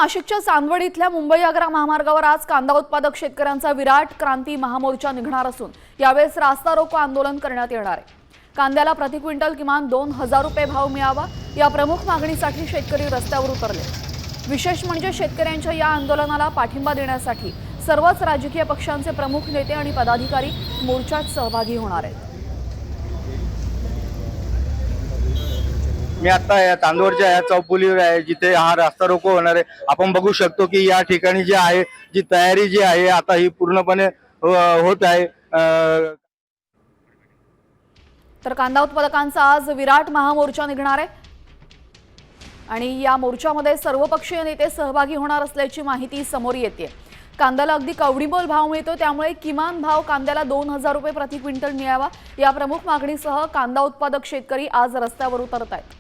नाशिकच्या चांदवड इथल्या मुंबई आग्रा महामार्गावर आज कांदा उत्पादक शेतकऱ्यांचा विराट क्रांती महामोर्चा निघणार असून यावेळेस रास्ता रोको आंदोलन करण्यात येणार आहे। कांद्याला प्रति क्विंटल किमान 2000 रुपये भाव मिळावा या प्रमुख मागणीसाठी शेतकरी रस्त्यावर उतरले। विशेष म्हणजे शेतकऱ्यांच्या या आंदोलनाला पाठिंबा देण्यासाठी सर्वच राजकीय पक्षांचे प्रमुख नेते आणि पदाधिकारी मोर्चात सहभागी होणार आहेत। मी आता या चांदवडच्या या चौफुलीवर आहे जिथे हा रास्ता रोको होणार आहे। आपण बघू शकतो की या ठिकाणी जे आहे जी तयारी जी आहे आता ही पूर्णपणे होत आहे। तर कांदा उत्पादकांचा आज विराट महामोर्चा निघणार आहे आणि या मोर्चामध्ये सर्वपक्षीय नेते सहभागी होणार असल्याची माहिती समोर येते। कांद्याला अगदी कवडीमोल भाव मिळतो, त्यामुळे किमान भाव कांद्याला 2000 रुपये प्रति क्विंटल मिळावा या प्रमुख मागणीसह कांदा उत्पादक शेतकरी आज रस्त्यावर उतरत आहेत।